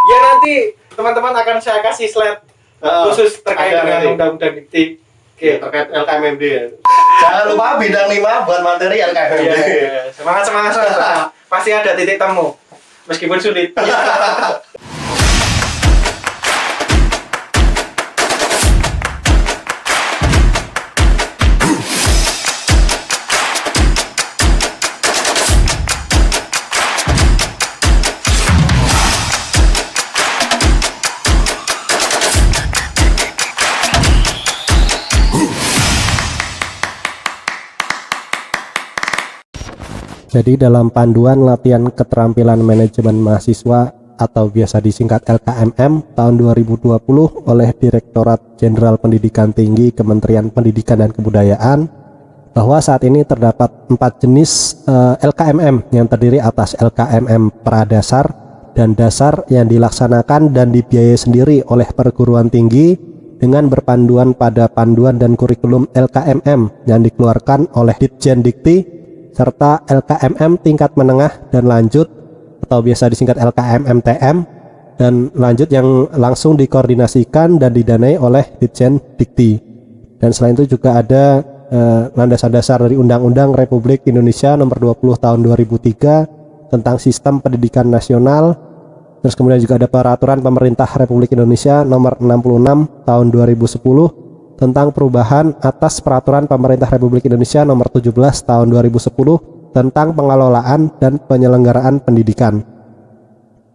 Ya nanti teman-teman akan saya kasih slide khusus terkait dengan undang-undang dikti. Oke, terkait LKMMD ya. Jangan lupa bidang 5 buat materi LKMMD. Iya. Semangat. Pasti ada titik temu. Meskipun sulit. Jadi dalam panduan latihan keterampilan manajemen mahasiswa atau biasa disingkat LKMM tahun 2020 oleh Direktorat Jenderal Pendidikan Tinggi Kementerian Pendidikan dan Kebudayaan, bahwa saat ini terdapat 4 jenis LKMM yang terdiri atas LKMM pradasar dan dasar yang dilaksanakan dan dibiayai sendiri oleh perguruan tinggi dengan berpanduan pada panduan dan kurikulum LKMM yang dikeluarkan oleh Ditjen Dikti, serta LKMM tingkat menengah dan lanjut atau biasa disingkat LKMM-TM dan lanjut yang langsung dikoordinasikan dan didanai oleh Ditjen Dikti. Dan selain itu juga ada landasan dasar dari Undang-Undang Republik Indonesia Nomor 20 Tahun 2003 tentang Sistem Pendidikan Nasional. Terus kemudian juga ada Peraturan Pemerintah Republik Indonesia Nomor 66 Tahun 2010 tentang perubahan atas Peraturan Pemerintah Republik Indonesia Nomor 17 Tahun 2010 tentang pengelolaan dan penyelenggaraan pendidikan.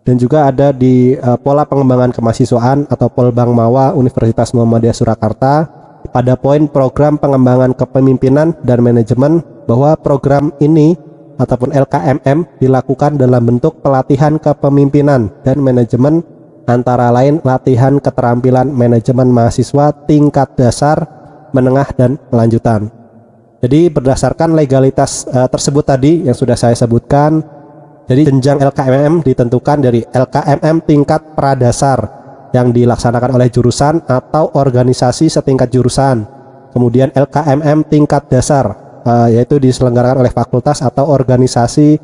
Dan juga ada di Pola Pengembangan Kemahasiswaan atau Polbang Mawa Universitas Muhammadiyah Surakarta pada poin program pengembangan kepemimpinan dan manajemen, bahwa program ini ataupun LKMM dilakukan dalam bentuk pelatihan kepemimpinan dan manajemen, antara lain latihan keterampilan manajemen mahasiswa tingkat dasar, menengah, dan lanjutan. Jadi berdasarkan legalitas tersebut tadi yang sudah saya sebutkan, jadi jenjang LKMM ditentukan dari LKMM tingkat pradasar yang dilaksanakan oleh jurusan atau organisasi setingkat jurusan. Kemudian LKMM tingkat dasar yaitu diselenggarakan oleh fakultas atau organisasi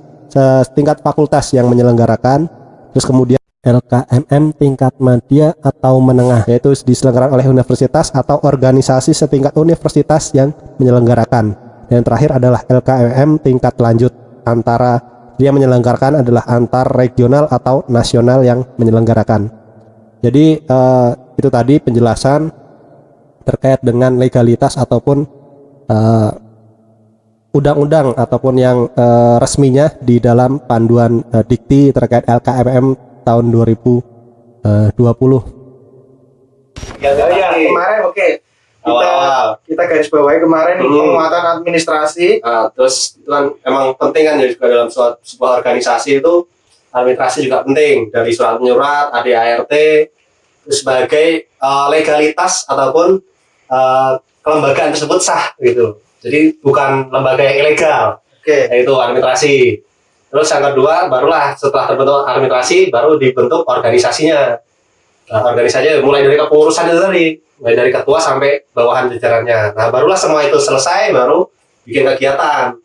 setingkat fakultas yang menyelenggarakan. Terus kemudian LKMM tingkat madya atau menengah, yaitu diselenggarakan oleh universitas atau organisasi setingkat universitas yang menyelenggarakan. Dan yang terakhir adalah LKMM tingkat lanjut, antara dia menyelenggarakan adalah antar regional atau nasional yang menyelenggarakan. Jadi itu tadi penjelasan terkait dengan legalitas ataupun undang-undang ataupun yang resminya di dalam panduan dikti terkait LKMM tahun 2020. Ya, kemarin kita garis bawahi kemarin penguatan administrasi. Terus itu kan emang penting kan ya, juga dalam sebuah organisasi itu administrasi juga penting, dari surat menyurat, ADART, terus sebagai legalitas ataupun kelembagaan tersebut sah gitu. Jadi bukan lembaga yang ilegal. Yaitu administrasi. Terus yang kedua, barulah setelah terbentuk administrasi, baru dibentuk organisasinya. Nah, organisasinya mulai dari kepengurusan itu tadi, mulai dari ketua sampai bawahan jajarannya. Nah, barulah semua itu selesai, baru bikin kegiatan.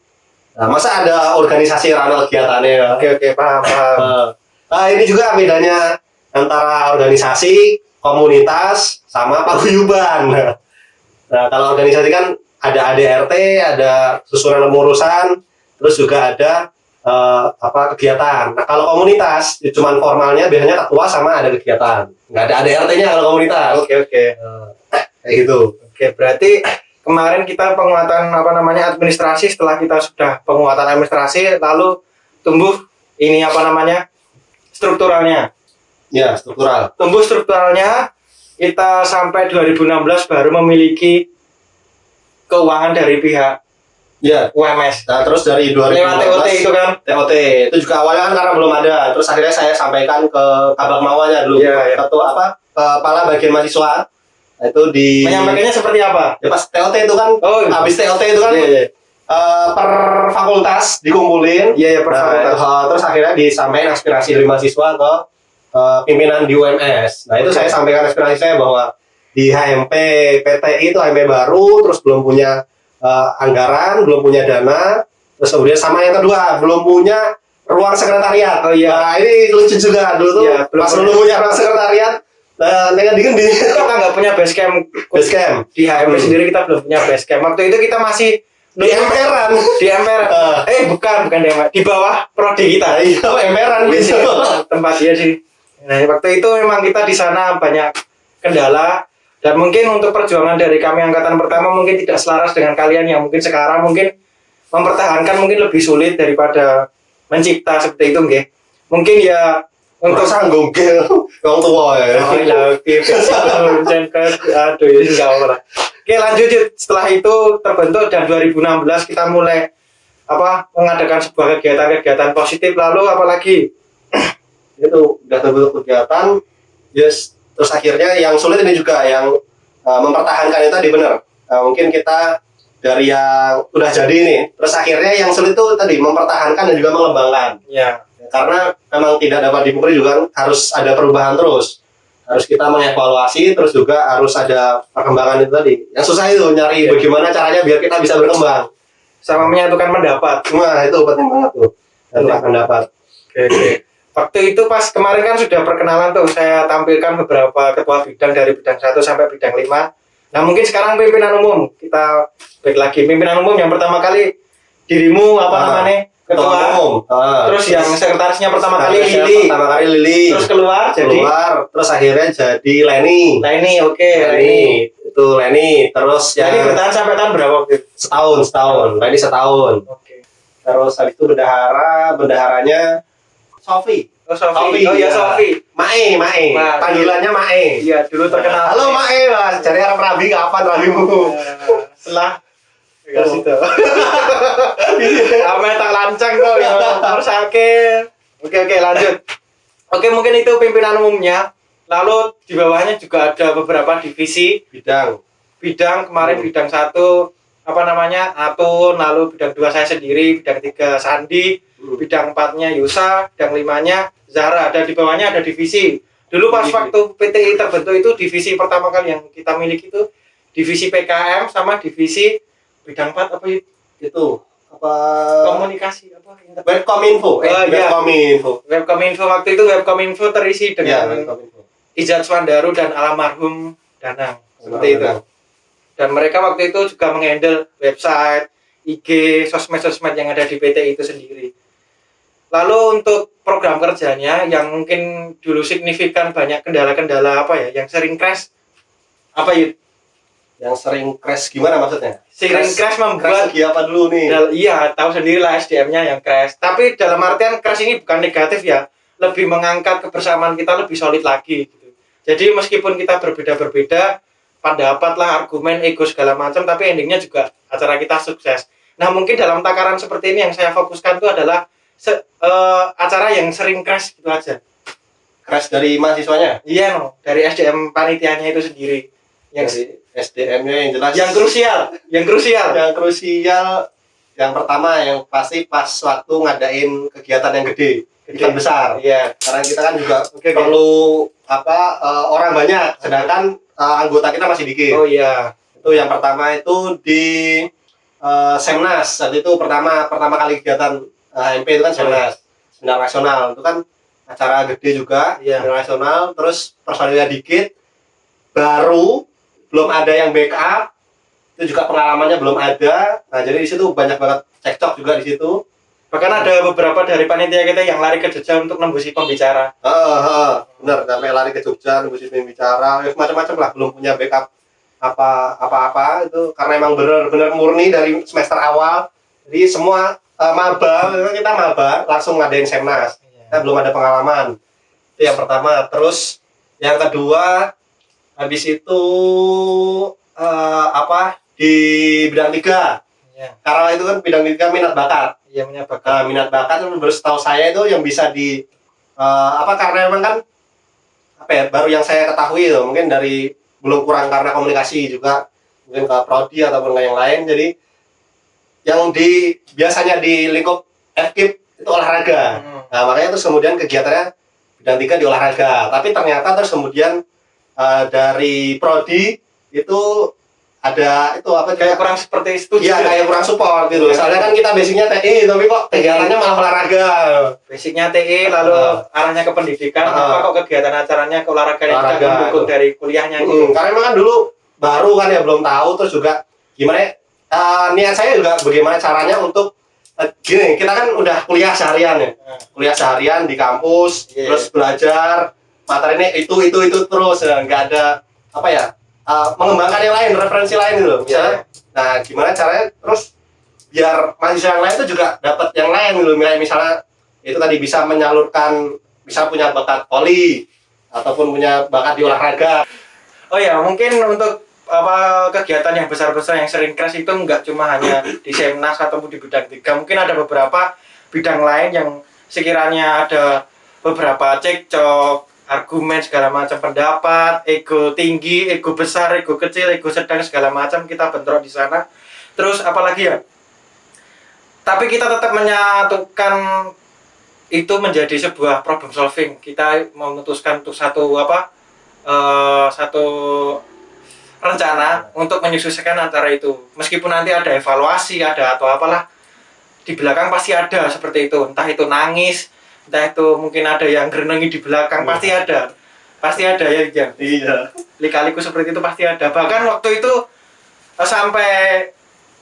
Nah, masa ada organisasi ranah kegiatannya? Oke, paham. Nah, ini juga bedanya antara organisasi, komunitas, sama paguyuban. Nah, kalau organisasi kan ada ADRT, ada susunan pengurusan, terus juga ada kegiatan. Nah, kalau komunitas cuma formalnya biasanya ketua sama ada kegiatan, nggak ada ADRT-nya kalau komunitas. Oke. Kayak gitu. Oke, berarti kemarin kita penguatan administrasi. Setelah kita sudah penguatan administrasi, lalu tumbuh strukturalnya. Ya, struktural. Tumbuh strukturalnya, kita sampai 2016 baru memiliki keuangan dari pihak UMS. Nah, terus dari 2015 lewat TOT itu kan? TOT itu juga awalnya kan karena belum ada. Terus akhirnya saya sampaikan ke Kabak Mawanya dulu, ketua kepala bagian mahasiswa. Itu menyampaikannya seperti apa? Ya pas TOT itu kan, habis TOT itu kan per fakultas dikumpulin. Per fakultas. Terus akhirnya disampaikan aspirasi dari mahasiswa ke pimpinan di UMS. Nah, itu saya sampaikan aspirasi saya bahwa di HMP PTI itu HMP baru, terus belum punya anggaran, belum punya dana, terus kemudian sama yang kedua belum punya ruang sekretariat. Oh iya. Nah, ini lucu juga dulu tuh. Iya, belum Pas punya. dulu punya ruang sekretariat, dengan di Kita nggak punya base camp di HMP sendiri, kita belum punya base camp. Waktu itu kita masih di emperan. di emperan. Bukan di emperan, di bawah prodi kita. Iya, emperan Iya sih, gitu. tempat dia sih. Nah, waktu itu memang kita di sana banyak kendala, dan mungkin untuk perjuangan dari kami angkatan pertama mungkin tidak selaras dengan kalian yang mungkin sekarang mungkin mempertahankan mungkin lebih sulit daripada mencipta seperti itu, nggih. Mungkin ya Untuk untuk sanggung ke orang tua ya. oh, iya, oke, aduh, ini nggak apa lah. Oke, lanjut Yud. Setelah itu terbentuk dan 2016 kita mulai mengadakan sebuah kegiatan-kegiatan positif. Lalu apalagi Itu udah terbentuk kegiatan, yes. Terus akhirnya yang sulit ini juga yang mempertahankan itu tadi benar. Mungkin kita dari yang udah jadi ini, terus akhirnya yang sulit itu tadi mempertahankan dan juga mengembangkan. ya Karena memang tidak dapat dipungkiri juga harus ada perubahan terus. Harus kita mengevaluasi, terus juga harus ada perkembangan itu tadi. Yang susah itu nyari bagaimana caranya biar kita bisa berkembang. sama menyatukan pendapat. Nah, itu penting banget tuh. Menyatukan pendapat. Oke. Waktu itu pas kemarin kan sudah perkenalan tuh, saya tampilkan beberapa ketua bidang dari bidang 1 sampai bidang 5. Nah, mungkin sekarang pimpinan umum. Kita baik lagi pimpinan umum yang pertama kali dirimu namanya? Ketua umum. Terus yang sekretarisnya pertama kali Lili. Terus keluar terus akhirnya jadi Leni. Leni, oke. Leni. Itu Leni. Terus Jadi bertahan sampai tahun berapa waktu itu? setahun. Leni setahun. Oke. Terus habis itu bendaharanya Sofi. Oh, Sofi. Oh iya, Sofi. Mae. Panggilannya Mae. Iya, dulu terkenal. Halo Mae, Mas. Cari orang Rabi kapan Rabimu? Setelah kasih tuh. Ame tak lancang tuh ya. Terus Oke, lanjut. Oke, mungkin itu pimpinan umumnya. Lalu di bawahnya juga ada beberapa divisi bidang kemarin bidang 1 Atun, lalu bidang 2 saya sendiri, bidang 3 Sandi, bidang 4-nya Yusa, bidang 5-nya Zara. Dan di bawahnya ada divisi. Dulu pas waktu PTI terbentuk itu divisi pertama kali yang kita miliki itu divisi PKM sama divisi bidang 4 Itu apa? komunikasi Webkominfo. Webkominfo waktu itu Webkominfo terisi dengan Webkominfo. Ijat Swandaru dan almarhum Danang seperti itu. Dan mereka waktu itu juga menghandle website, IG, sosmed-sosmed yang ada di PT itu sendiri. Lalu untuk program kerjanya yang mungkin dulu signifikan banyak kendala-kendala yang sering crash Yang sering crash gimana maksudnya? Crash membuat segi apa dulu nih? iya, tahu sendirilah SDM-nya yang crash. Tapi dalam artian crash ini bukan negatif ya, lebih mengangkat kebersamaan kita lebih solid lagi gitu. Jadi meskipun kita berbeda-berbeda pendapat lah, argumen, ego segala macam, tapi endingnya juga acara kita sukses. Nah, mungkin dalam takaran seperti ini yang saya fokuskan itu adalah acara yang sering crash gitu aja. Crash dari mahasiswanya? Iya, dari SDM panitianya itu sendiri. Dari SDM-nya yang jelas. Yang krusial. Yang pertama yang pasti pas waktu ngadain kegiatan yang gede besar. Iya. Karena kita kan juga perlu orang banyak, sedangkan anggota kita masih dikit. Oh iya. Itu yang pertama itu di Semnas. Saat itu pertama kali kegiatan HMP itu kan Semnas, Seminar Nasional. Itu kan acara gede juga, Seminar Nasional. Terus personilnya dikit, baru, belum ada yang backup. Itu juga pengalamannya belum ada. Nah, jadi di situ banyak banget cekcok juga di situ. Bahkan ada beberapa dari panitia kita yang lari ke Jogja untuk nembusi pembicara. Benar, sampai lari ke Jogja nembusi pembicara, macam-macam lah, belum punya backup apa-apa itu karena emang benar-benar murni dari semester awal. Jadi semua kita maba langsung ngadain Semnas. Kita belum ada pengalaman. Itu yang pertama. Terus yang kedua habis itu di bidang 3. Karena itu kan bidang 3 minat bakat. Iya, minat bakat. Minat bakat itu baru setahu saya itu yang bisa karena memang kan baru yang saya ketahui itu mungkin dari belum kurang karena komunikasi juga mungkin ke prodi ataupun ke yang lain. Jadi yang biasanya di lingkup FKIP itu olahraga. Nah, makanya terus kemudian kegiatannya bidang 3 di olahraga. Tapi ternyata terus kemudian dari prodi itu ada itu apa Kayak kurang seperti studi. iya kayak kurang support gitu. Soalnya kan kita basicnya TI tapi kok kegiatannya malah olahraga. Basicnya TI lalu arahnya ke pendidikan, apa kok kegiatan acaranya ke olahraga yang Olahraga, tidak mendukung itu. dari kuliahnya gitu. Karena memang kan dulu baru kan ya belum tahu, terus juga gimana ya, niat saya juga bagaimana caranya untuk gini, kita kan udah kuliah seharian ya. Kuliah seharian di kampus, Iya. terus belajar materinya itu terus nggak ada apa ya mengembangkan yang lain, referensi lain gitu misalnya. Nah gimana caranya terus biar mahasiswa yang lain itu juga dapat yang lain gitu, misalnya itu tadi bisa menyalurkan, bisa punya bakat voli ataupun punya bakat di olahraga. Oh ya, mungkin untuk apa kegiatan yang besar-besar yang sering keras itu nggak cuma hanya di Semnas ataupun di bidang 3. Mungkin ada beberapa bidang lain yang sekiranya ada beberapa cekcok, argumen segala macam, pendapat, ego tinggi, ego besar, ego kecil, ego sedang segala macam kita bentrok di sana. Terus apalagi ya? Tapi kita tetap menyatukan itu menjadi sebuah problem solving. Kita memutuskan untuk satu rencana untuk menyusulkan antara itu. Meskipun nanti ada evaluasi, ada atau apalah di belakang pasti ada seperti itu. Entah itu nangis, entah itu mungkin ada yang gerenengi di belakang, pasti ada ya Jan. Iya. Lika-liku seperti itu pasti ada. Bahkan waktu itu sampai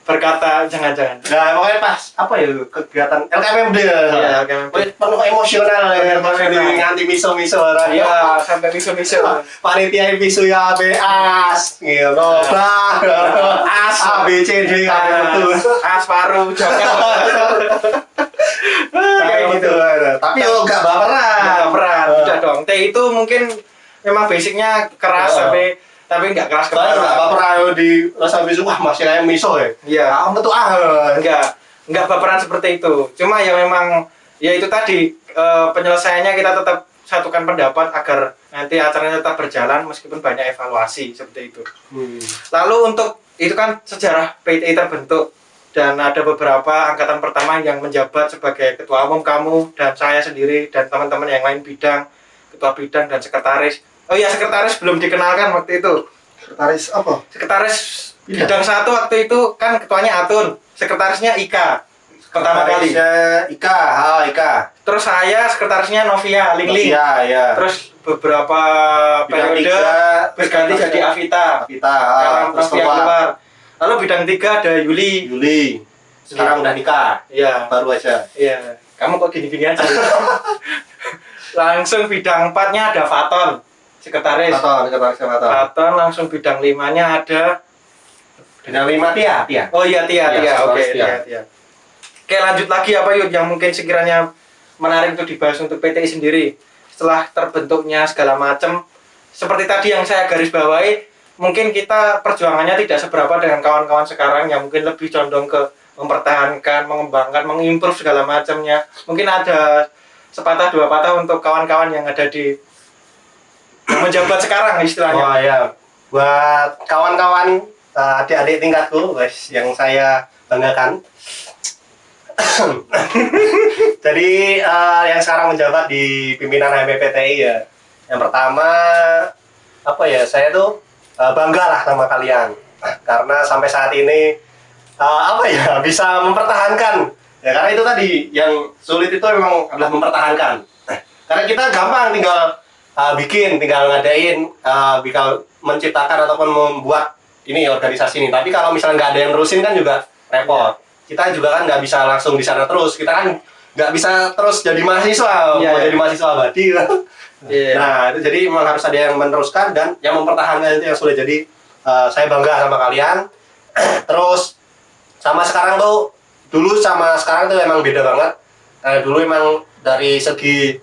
berkata jangan-jangan. Nah, pokoknya pas apa ya kegiatan LKMMD Iya, LKMMD. penuh emosional ya, nganti miso-miso orang. Iya, sampai miso-miso. Panitia miso ya BAS gitu. As A B C D betul. As paru joget. Kayak gitu. Tapi yo enggak baperan. Nggak berat, tidak dong. T itu mungkin memang basicnya keras tapi nggak keras Soalnya enggak kepala. baperan di rasa miso, wah masih kayak miso ya. Iya. Kamu tuh Nggak baperan seperti itu. Cuma ya memang ya itu tadi penyelesaiannya kita tetap satukan pendapat agar nanti acaranya tetap berjalan meskipun banyak evaluasi seperti itu. Lalu untuk itu kan sejarah PTI terbentuk dan ada beberapa angkatan pertama yang menjabat sebagai ketua umum, kamu dan saya sendiri dan teman-teman yang lain bidang, ketua bidang dan sekretaris. Oh ya, sekretaris belum dikenalkan waktu itu. Sekretaris apa? Sekretaris bidang 1 waktu itu kan ketuanya Atun, sekretarisnya Ika pertama kali. Ika. Terus saya sekretarisnya Novia Lingling. Iya, iya. Terus beberapa Bidang periode tiga, berganti jadi Avita. kita Sekarang terus Novia keluar. Lalu bidang 3 ada Yuli. Sekarang udah nikah, Iya. baru aja. Iya. Kamu kok gini-gini aja. Langsung bidang 4-nya ada Faton, sekretaris. Faton langsung bidang 5-nya ada. Bidang 5 Tia. Oh iya Tia. Oke, Tia. Tia. Oke, lanjut lagi apa Yud yang mungkin sekiranya menarik untuk dibahas untuk PTI sendiri setelah terbentuknya segala macam. Seperti tadi yang saya garis bawahi, mungkin kita perjuangannya tidak seberapa dengan kawan-kawan sekarang yang mungkin lebih condong ke mempertahankan, mengembangkan, mengimprove segala macamnya. Mungkin ada sepatah dua patah untuk kawan-kawan yang ada di yang menjabat sekarang istilahnya. Oh ya, buat kawan-kawan adik-adik tingkatku, guys, yang saya banggakan. Jadi yang sekarang menjabat di pimpinan HMPPTI ya. Yang pertama apa ya? Saya tuh bangga lah sama kalian karena sampai saat ini apa ya bisa mempertahankan. Ya karena itu tadi yang sulit itu memang adalah mempertahankan. Karena kita gampang tinggal tinggal ngadain, tinggal menciptakan ataupun membuat ini organisasi ini. Tapi kalau misalnya nggak ada yang nerusin kan juga repot. Kita juga kan nggak bisa langsung di sana terus. Kita kan nggak bisa terus jadi mahasiswa, mau jadi mahasiswa abadi. Nah, itu jadi memang harus ada yang meneruskan dan yang mempertahankan itu yang sulit. Jadi saya bangga sama kalian. Terus sama sekarang tuh, dulu sama sekarang tuh emang beda banget. Dulu emang dari segi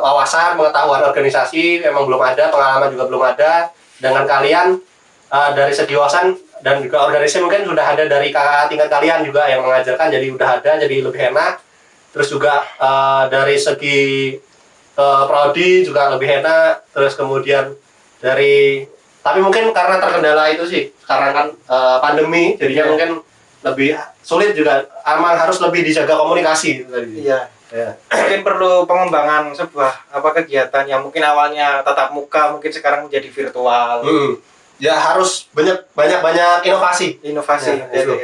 wawasan, pengetahuan organisasi emang belum ada, pengalaman juga belum ada. Dengan kalian dari segi wawasan dan juga organisasi mungkin sudah ada dari kakak tingkat kalian juga yang mengajarkan, jadi udah ada, jadi lebih enak. Terus juga dari segi prodi juga lebih enak. Terus kemudian tapi mungkin karena terkendala itu sih sekarang kan pandemi, jadinya mungkin lebih sulit juga, emang harus lebih dijaga komunikasi tadi. Iya. Mungkin perlu pengembangan sebuah kegiatan yang mungkin awalnya tatap muka, mungkin sekarang menjadi virtual. ya harus banyak inovasi. Inovasi. Ya, itu.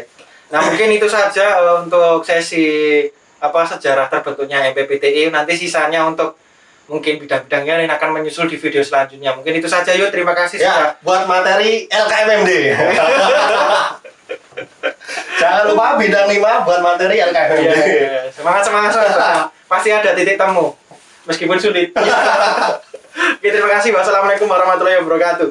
Nah, mungkin itu saja untuk sesi sejarah terbentuknya MPPTI. Nanti sisanya untuk mungkin bidang-bidangnya yang akan menyusul di video selanjutnya. Mungkin itu saja yuk. Terima kasih Ya, buat materi LKMMD. Jangan lupa bidang 5 buat materi LKMMD. Iya. Semangat. Pasti ada titik temu. Meskipun sulit. Oke, terima kasih. Wassalamualaikum warahmatullahi wabarakatuh.